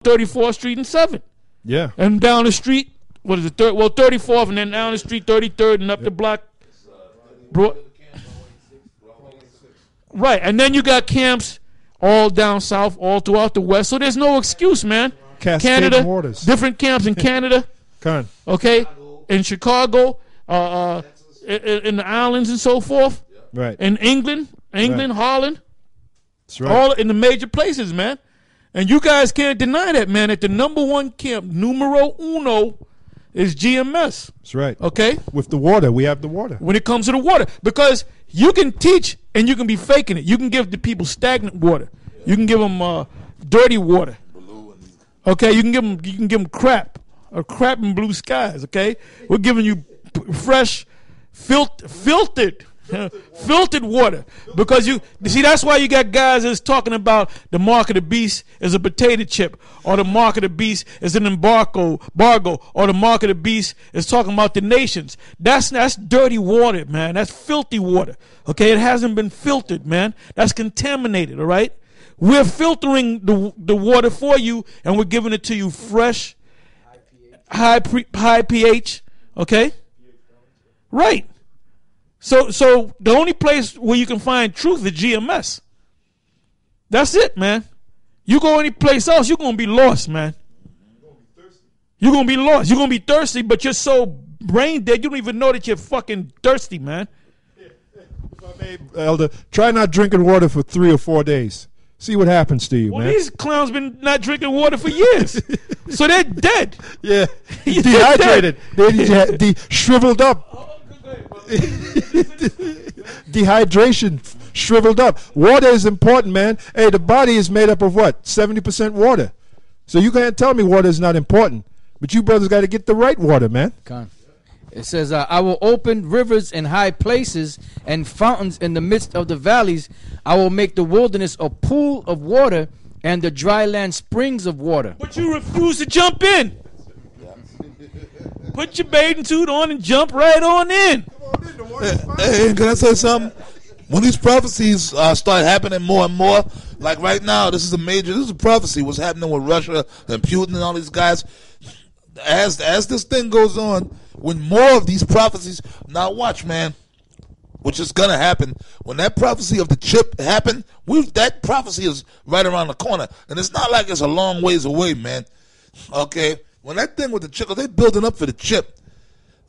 34th Street and 7th. Yeah. And down the street, what is it? 34th, and then down the street, 33rd, and up the block. Right, and then you got camps all down south, all throughout the west. So there's no excuse, man. Canada, waters. different camps in Canada. Okay, in Chicago, in the islands and so forth. Right. In England, Right. Holland. That's right. All in the major places, man. And you guys can't deny that, man, that the number one camp, numero uno, is GMS. That's right. Okay? With the water, we have the water. When it comes to the water. Because you can teach and you can be faking it. You can give the people stagnant water. You can give them dirty water. Okay? You can give them crap. Or crap and blue skies, okay? We're giving you fresh, filtered water, because you see, that's why you got guys that's talking about the mark of the beast is a potato chip, or the mark of the beast is an embargo, or the mark of the beast is talking about the nations. That's dirty water, man. That's filthy water. Okay, it hasn't been filtered, man. That's contaminated. All right, we're filtering the water for you, and we're giving it to you fresh, high pH. Okay, right. So the only place where you can find truth is GMS. That's it, man. You go any place else, you're going to be lost, man. You're going to be lost. You're going to be thirsty, but you're so brain dead, you don't even know that you're fucking thirsty, man. If I may, Elder, try not drinking water for 3 or 4 days. See what happens to you, man. These clowns been not drinking water for years. So they're dead. Yeah. Dehydrated. They shriveled up. Dehydration, shriveled up. Water is important, man. Hey, the body is made up of what? 70% water. So you can't tell me water is not important. But you brothers got to get the right water, man. It says, I will open rivers in high places and fountains in the midst of the valleys. I will make the wilderness a pool of water and the dry land springs of water. But you refuse to jump in. Put your bathing suit on and jump right on in. Hey, can I say something? When these prophecies start happening more and more, like right now, this is a prophecy. What's happening with Russia and Putin and all these guys? As this thing goes on, when more of these prophecies, now watch, man, which is gonna happen. When that prophecy of the chip happened, that prophecy is right around the corner, and it's not like it's a long ways away, man. Okay, when that thing with the chip, they're building up for the chip.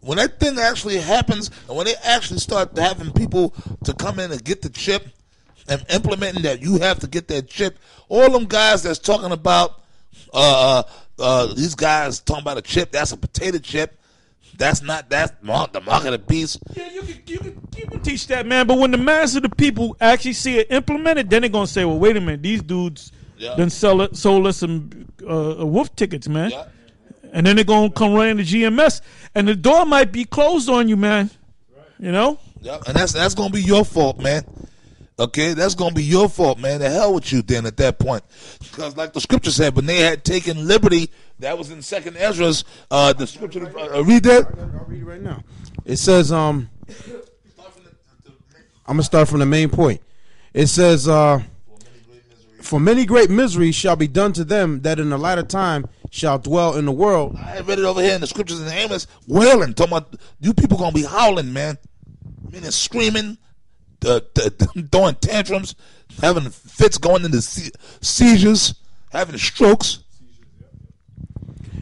When that thing actually happens, and when they actually start having people to come in and get the chip and implementing that you have to get that chip, all them guys that's talking about these guys talking about a chip, that's a potato chip. That's not the mark of the beast. Yeah, you can teach that, man. But when the mass of the people actually see it implemented, then they're gonna say, "Well, wait a minute, these dudes done sold us some wolf tickets, man." Yeah. And then they're going to come right into GMS. And the door might be closed on you, man. Right. You know? Yeah, and that's going to be your fault, man. Okay? That's going to be your fault, man. The hell with you then at that point. Because like the scripture said, when they had taken liberty, that was in 2nd Ezra's, the scripture, read that. I'll read it right now. It says, I'm going to start from the main point. It says, for many great miseries shall be done to them that in the latter time shall dwell in the world. I read it over here in the scriptures in Amos, wailing, talking about you people going to be howling, man. Meaning screaming, throwing tantrums, having fits, going into seizures, having strokes.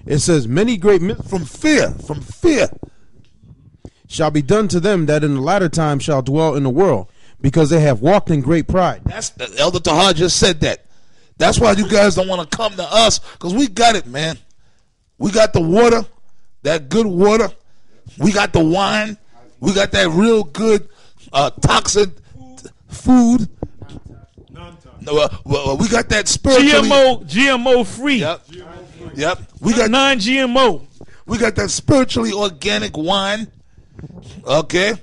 It says, many great from fear shall be done to them that in the latter time shall dwell in the world, because they have walked in great pride. That's Elder Tahar just said that. That's why you guys don't want to come to us, because we got it, man. We got the water, that good water. We got the wine. We got that real good toxic food. We got that spiritually. GMO free. Yep. We got non-GMO. We got that spiritually organic wine. Okay.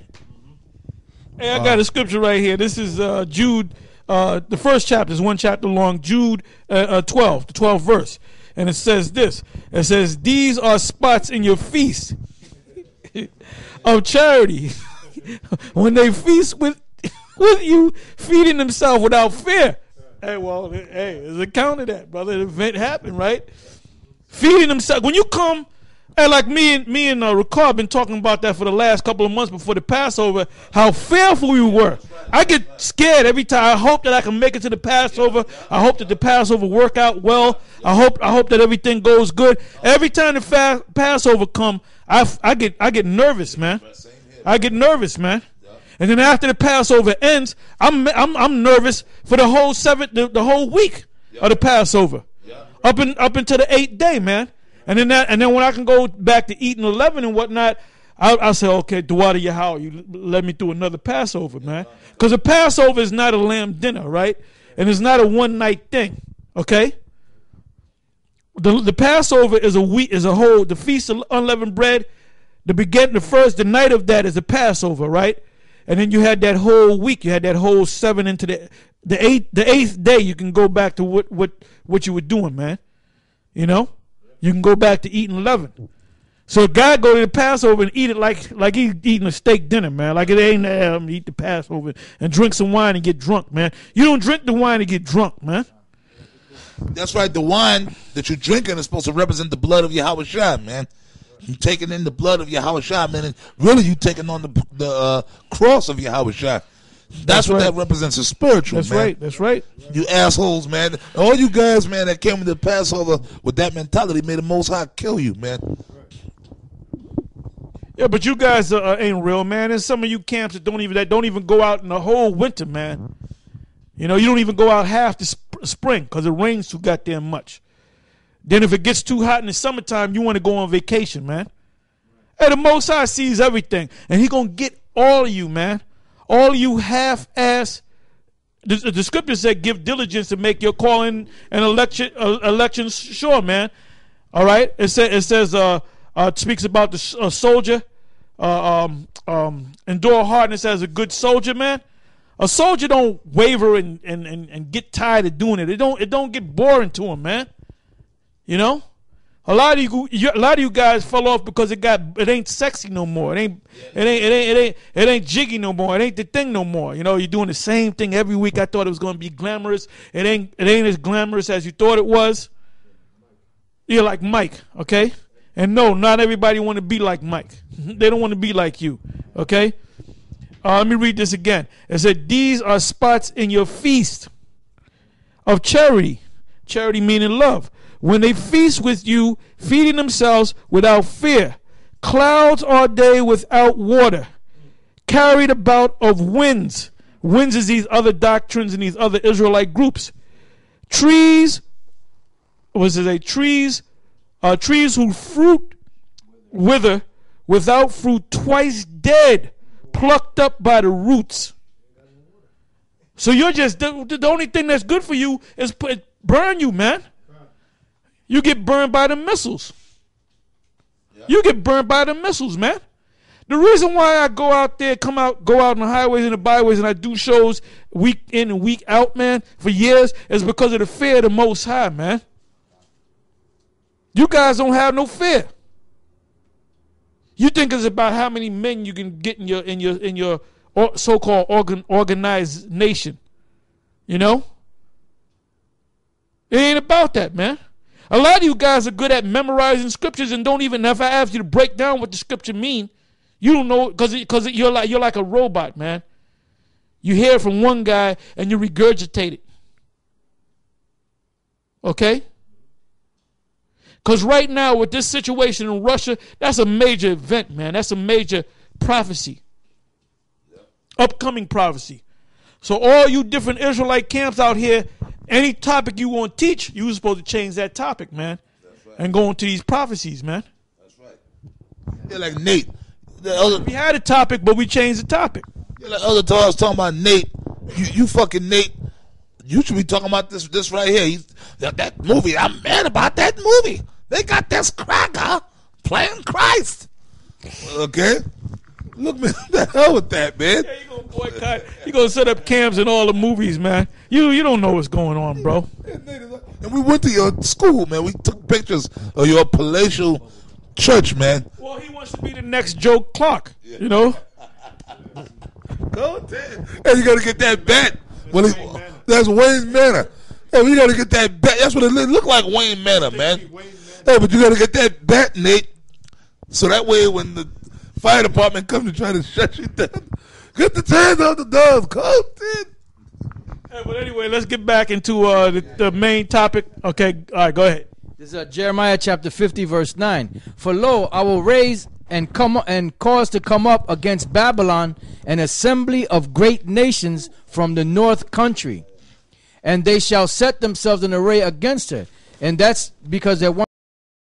Hey, I got a scripture right here. This is Jude. The first chapter is 1 chapter long. Jude 12, the 12th verse. And it says this. It says, these are spots in your feast of charity. When they feast with you, feeding themselves without fear. Hey, well, hey, there's a count of that, brother. The event happened, right? Feeding themselves. When you come, and like me and Ricard been talking about that for the last couple of months before the Passover, how fearful we were. I get scared every time. I hope that I can make it to the Passover. I hope that the Passover work out well. I hope that everything goes good. Every time the Passover come, I get nervous, man. I get nervous, man. And then after the Passover ends, I'm nervous for the whole the whole week of the Passover, up until the 8th day, man. And then when I can go back to eating 11 and whatnot, I'll say, okay, Duwada Yahweh, you let me do another Passover, man. Because a Passover is not a lamb dinner, right? And it's not a one-night thing, okay? The Passover is the Feast of Unleavened Bread. The night of that is the Passover, right? And then you had that whole week. You had that whole 7 into the 8th day. You can go back to what you were doing, man. You know, you can go back to eating 11. So a guy go to the Passover and eat it like he's eating a steak dinner, man. Like it ain't eat the Passover and drink some wine and get drunk, man. You don't drink the wine and get drunk, man. That's right. The wine that you're drinking is supposed to represent the blood of Yahweh Shai, man. You taking in the blood of Yahweh Shai, man. And really, you taking on the cross of Yahweh Shai. That's what right. That represents is spiritual, that's man. Right. That's right. You assholes, man. All you guys, man, that came to the Passover with that mentality made the Most High kill you, man. Yeah, but you guys ain't real, man. There's some of you camps that don't even go out in the whole winter, man. You know, you don't even go out half the spring because it rains too goddamn much. Then if it gets too hot in the summertime, you want to go on vacation, man. Hey, the Most High sees everything, and he going to get all of you, man. All of you half-ass. The scripture said, give diligence to make your calling and election sure, man. All right? It says, speaks about the soldier, endure hardness as a good soldier, man. A soldier don't waver and get tired of doing it. It don't get boring to him, man. You know, a lot of you guys fell off because it ain't sexy no more. It ain't jiggy no more. It ain't the thing no more. You know, you're doing the same thing every week. I thought it was going to be glamorous. It ain't as glamorous as you thought it was. You're like Mike, okay? And no, not everybody want to be like Mike. They don't want to be like you, okay? Let me read this again. It said, these are spots in your feast of charity. Charity meaning love. When they feast with you, feeding themselves without fear. Clouds are they without water. Carried about of winds. Winds is these other doctrines and these other Israelite groups. Trees, trees whose fruit wither, without fruit, twice dead, plucked up by the roots. So you're just, the only thing that's good for you is burn you, man. You get burned by the missiles. Yeah. You get burned by the missiles, man. The reason why I go out there, go out on the highways and the byways and I do shows week in and week out, man, for years, is because of the fear of the Most High, man. You guys don't have no fear. You think it's about how many men you can get in your so-called organized nation. You know? It ain't about that, man. A lot of you guys are good at memorizing scriptures and don't even, if I ask you to break down what the scripture mean, you don't know, because you're like a robot, man. You hear it from one guy and you regurgitate it. Okay? Because right now with this situation in Russia, that's a major event, man. That's a major prophecy. Upcoming prophecy. So all you different Israelite camps out here, any topic you want to teach, you're supposed to change that topic, man. That's right. And go into these prophecies, man. That's right. Yeah, like Nate. We had a topic, but we changed the topic. Yeah, like other time I was talking about Nate. You fucking Nate. You should be talking about this right here. That movie. I'm mad about that movie. They got this cracker playing Christ. Okay? Look, man, what the hell with that, man? Yeah, you gonna boycott. You gonna set up cams in all the movies, man. You don't know what's going on, bro. And we went to your school, man. We took pictures of your palatial church, man. Well, he wants to be the next Joe Clark, you know. Go ahead. And you gotta get that bat. That's Wayne Manor. Hey, we gotta get that bat. That's what it look like, Wayne Manor, man. Hey, but you gotta get that bat, Nate. So that way, when the fire department comes to try to shut you down, get the hands out the doors. Come in. Hey, but anyway, let's get back into the main topic. Okay, all right, go ahead. This is Jeremiah chapter 50, verse 9. For lo, I will raise and cause to come up against Babylon an assembly of great nations from the north country, and they shall set themselves in array against her. And that's because they're